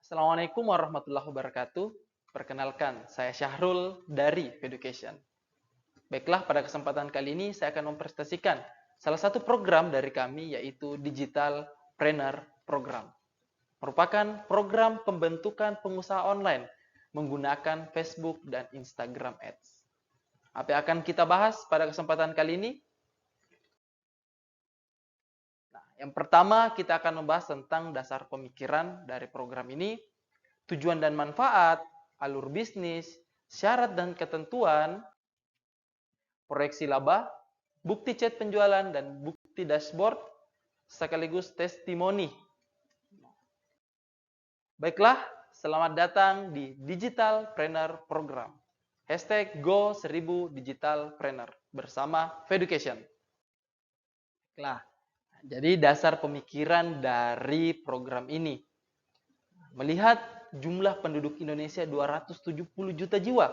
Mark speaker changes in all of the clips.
Speaker 1: Assalamualaikum warahmatullahi wabarakatuh. Perkenalkan, saya Syahrul dari Education. Baiklah, pada kesempatan kali ini saya akan mempresentasikan salah satu program dari kami, yaitu Digital Trainer Program. Merupakan program pembentukan pengusaha online menggunakan Facebook dan Instagram Ads. Apa yang akan kita bahas pada kesempatan kali ini? Nah, yang pertama kita akan membahas tentang dasar pemikiran dari program ini, tujuan dan manfaat, alur bisnis, syarat dan ketentuan, proyeksi laba, bukti chat penjualan, dan bukti dashboard, sekaligus testimoni. Baiklah, selamat datang di Digital Trainer Program. Hashtag Go1000 Digital Trainer bersama Feducation. Baiklah, jadi dasar pemikiran dari program ini. Melihat jumlah penduduk Indonesia 270 juta jiwa,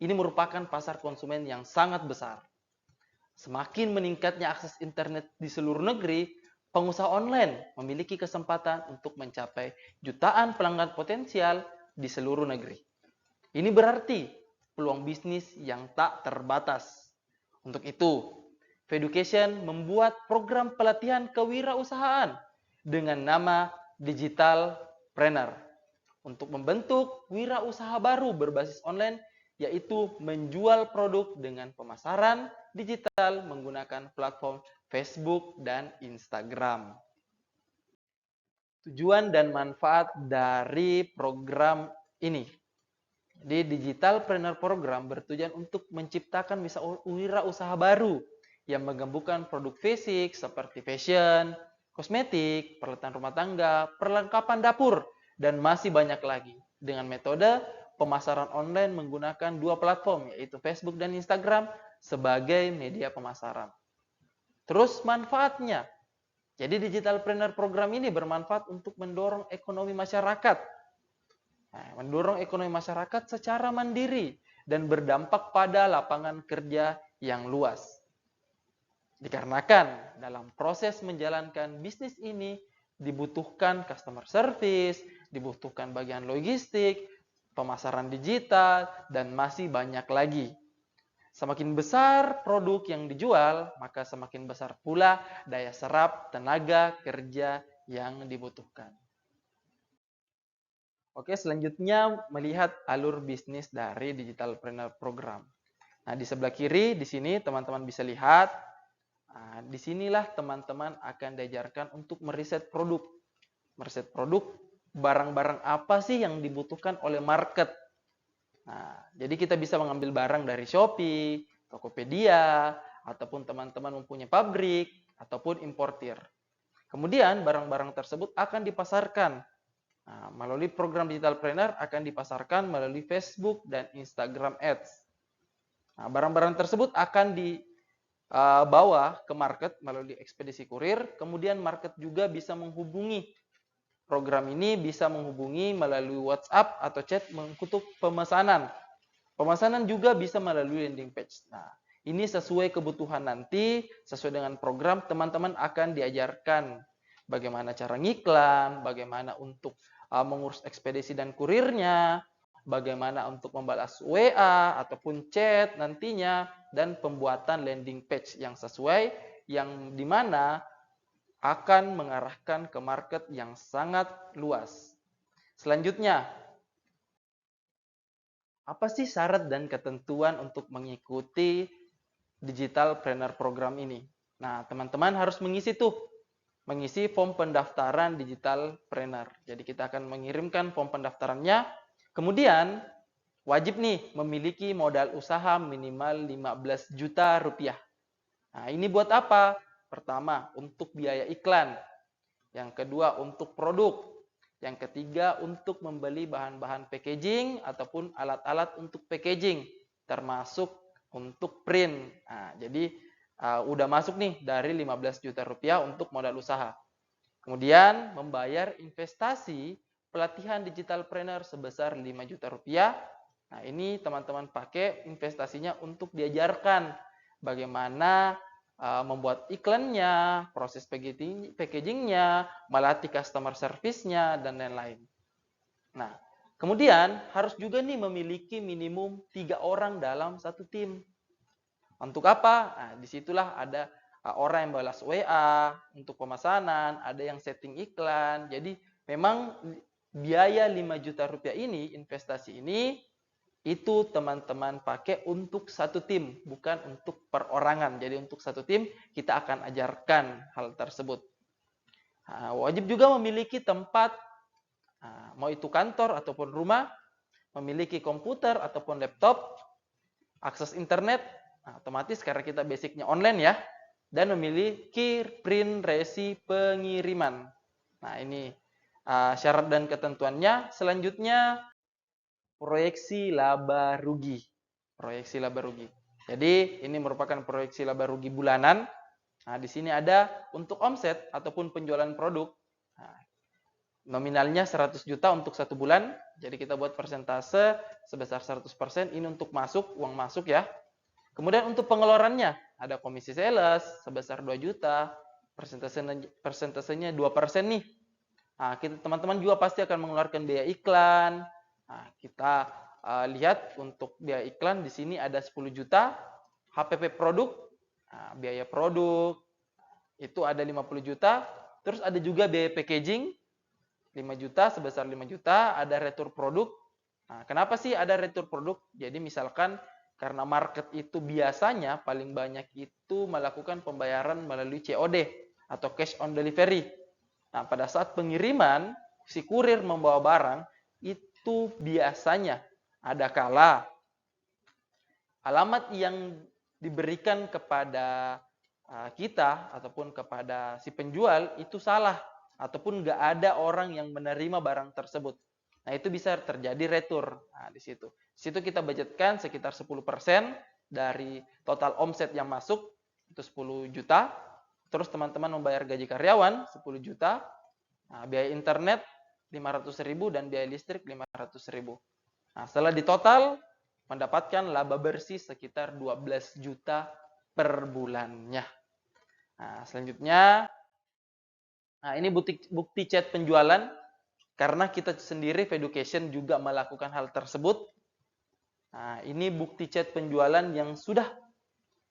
Speaker 1: ini merupakan pasar konsumen yang sangat besar. Semakin meningkatnya akses internet di seluruh negeri, pengusaha online memiliki kesempatan untuk mencapai jutaan pelanggan potensial di seluruh negeri. Ini berarti peluang bisnis yang tak terbatas. Untuk itu, Feducation membuat program pelatihan kewirausahaan dengan nama Digital Trainer untuk membentuk wirausaha baru berbasis online, yaitu menjual produk dengan pemasaran digital menggunakan platform Facebook dan Instagram. Tujuan dan manfaat dari program ini. Di Digital Trainer Program bertujuan untuk menciptakan wirausaha baru yang menggabungkan produk fisik seperti fashion, kosmetik, peralatan rumah tangga, perlengkapan dapur, dan masih banyak lagi. Dengan metode pemasaran online menggunakan dua platform, yaitu Facebook dan Instagram, sebagai media pemasaran. Terus manfaatnya. Jadi Digitalpreneur program ini bermanfaat untuk mendorong ekonomi masyarakat. Nah, mendorong ekonomi masyarakat secara mandiri dan berdampak pada lapangan kerja yang luas. Dikarenakan dalam proses menjalankan bisnis ini dibutuhkan customer service, dibutuhkan bagian logistik, pemasaran digital, dan masih banyak lagi. Semakin besar produk yang dijual, maka semakin besar pula daya serap tenaga kerja yang dibutuhkan. Oke, selanjutnya melihat alur bisnis dari Digitalpreneur Program. Nah, di sebelah kiri di sini teman-teman bisa lihat. Nah, disinilah teman-teman akan diajarkan untuk meriset produk. Meriset produk, barang-barang apa sih yang dibutuhkan oleh market. Nah, jadi kita bisa mengambil barang dari Shopee, Tokopedia, ataupun teman-teman mempunyai pabrik, ataupun importir. Kemudian barang-barang tersebut akan dipasarkan. Nah, melalui program Digitalpreneur akan dipasarkan melalui Facebook dan Instagram Ads. Nah, barang-barang tersebut akan dibawa ke market melalui ekspedisi kurir. Kemudian market juga bisa menghubungi program ini, bisa menghubungi melalui WhatsApp atau chat untuk pemesanan. Pemesanan juga bisa melalui landing page. Nah, ini sesuai kebutuhan nanti, sesuai dengan program, teman-teman akan diajarkan bagaimana cara ngiklan, bagaimana untuk mengurus ekspedisi dan kurirnya, bagaimana untuk membalas WA ataupun chat nantinya, dan pembuatan landing page yang sesuai, yang dimana akan mengarahkan ke market yang sangat luas. Selanjutnya, apa sih syarat dan ketentuan untuk mengikuti Digitalpreneur Program ini? Nah, teman-teman harus mengisi form pendaftaran Digitalpreneur. Jadi kita akan mengirimkan form pendaftarannya. Kemudian wajib nih memiliki modal usaha minimal 15 juta rupiah. Nah, ini buat apa? Pertama, untuk biaya iklan. Yang kedua, untuk produk. Yang ketiga, untuk membeli bahan-bahan packaging ataupun alat-alat untuk packaging, termasuk untuk print. Nah, jadi udah masuk nih dari 15 juta rupiah untuk modal usaha. Kemudian membayar investasi pelatihan Digitalpreneur sebesar 5 juta rupiah. Nah, ini teman-teman pakai investasinya untuk diajarkan bagaimana membuat iklannya, proses packagingnya, melatih customer service-nya, dan lain-lain. Nah, kemudian harus juga nih memiliki minimum 3 orang dalam satu tim. Untuk apa? Nah, disitulah ada orang yang balas WA untuk pemesanan, ada yang setting iklan. Jadi memang biaya 5 juta rupiah ini, investasi ini, itu teman-teman pakai untuk satu tim, bukan untuk perorangan. Jadi untuk satu tim kita akan ajarkan hal tersebut. Nah, wajib juga memiliki tempat, mau itu kantor ataupun rumah, memiliki komputer ataupun laptop, akses internet, otomatis karena kita basicnya online ya, dan memiliki print resi pengiriman. Nah ini syarat dan ketentuannya. Selanjutnya proyeksi laba rugi. Proyeksi laba rugi. Jadi ini merupakan proyeksi laba rugi bulanan. Nah di sini ada untuk omset ataupun penjualan produk. Nah, nominalnya 100 juta untuk 1 bulan. Jadi kita buat persentase sebesar 100%. Ini untuk masuk, uang masuk ya. Kemudian untuk pengeluarannya, ada komisi sales sebesar 2 juta, persentasenya 2% nih. Nah, kita teman-teman juga pasti akan mengeluarkan biaya iklan. Nah, kita lihat untuk biaya iklan di sini ada 10 juta, HPP produk, biaya produk itu ada 50 juta, terus ada juga biaya packaging 5 juta, sebesar 5 juta, ada retur produk. Nah, kenapa sih ada retur produk? Jadi misalkan karena market itu biasanya paling banyak itu melakukan pembayaran melalui COD atau cash on delivery. Nah, pada saat pengiriman, si kurir membawa barang, itu biasanya ada kala alamat yang diberikan kepada kita ataupun kepada si penjual itu salah ataupun nggak ada orang yang menerima barang tersebut. Nah, itu bisa terjadi retur. Nah, di situ. Di situ kita budgetkan sekitar 10% dari total omset yang masuk, itu 10 juta. Terus teman-teman membayar gaji karyawan 10 juta. Nah, biaya internet 500.000 dan biaya listrik 500.000. Nah, setelah ditotal mendapatkan laba bersih sekitar 12 juta per bulannya. Nah, selanjutnya, ini bukti chat penjualan. Karena kita sendiri Feducation juga melakukan hal tersebut. Nah, ini bukti chat penjualan yang sudah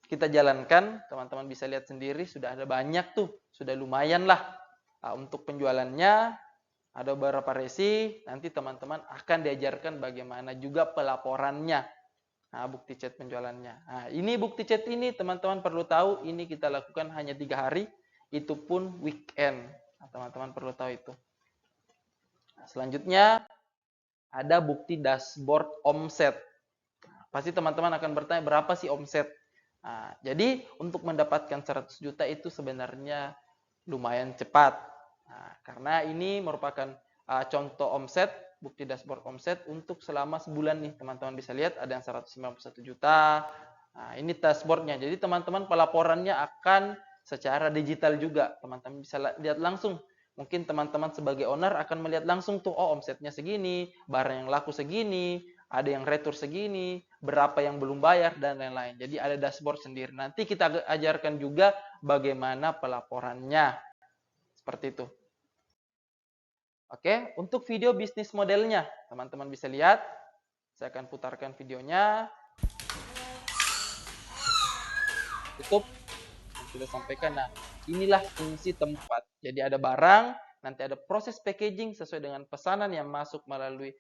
Speaker 1: kita jalankan. Teman-teman bisa lihat sendiri, sudah ada banyak tuh. Sudah lumayan lah. Untuk penjualannya, ada beberapa resi. Nanti teman-teman akan diajarkan bagaimana juga pelaporannya. Nah, bukti chat penjualannya. Nah, ini bukti chat ini teman-teman perlu tahu. Ini kita lakukan hanya 3 hari. Itu pun weekend. Nah, teman-teman perlu tahu itu. Selanjutnya ada bukti dashboard omset. Pasti teman-teman akan bertanya berapa sih omset. Nah, jadi untuk mendapatkan 100 juta itu sebenarnya lumayan cepat. Nah, karena ini merupakan contoh omset, bukti dashboard omset untuk selama sebulan nih. Teman-teman bisa lihat ada yang 191 juta. Nah, ini dashboardnya. Jadi teman-teman pelaporannya akan secara digital juga. Teman-teman bisa lihat langsung. Mungkin teman-teman sebagai owner akan melihat langsung tuh, oh omsetnya segini, barang yang laku segini, ada yang retur segini, berapa yang belum bayar, dan lain-lain. Jadi ada dashboard sendiri. Nanti kita ajarkan juga bagaimana pelaporannya. Seperti itu. Oke, untuk video bisnis modelnya, teman-teman bisa lihat. Saya akan putarkan videonya. Tutup. Sudah sampaikan. Nah, inilah fungsi tempat. Jadi ada barang, nanti ada proses packaging sesuai dengan pesanan yang masuk melalui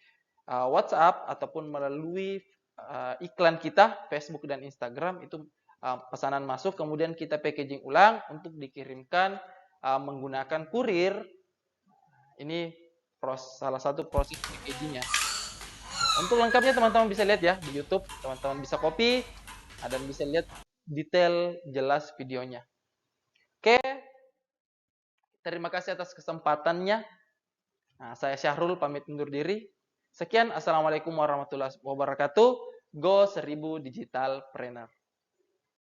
Speaker 1: WhatsApp ataupun melalui iklan kita, Facebook dan Instagram, itu pesanan masuk, kemudian kita packaging ulang untuk dikirimkan menggunakan kurir. Ini salah satu proses packagingnya. Untuk lengkapnya teman-teman bisa lihat ya di YouTube, teman-teman bisa copy dan bisa lihat detail jelas videonya. Oke, terima kasih atas kesempatannya. Nah, saya Syahrul pamit undur diri. Sekian, assalamualaikum warahmatullahi wabarakatuh. Go 1000 Digital Trainer.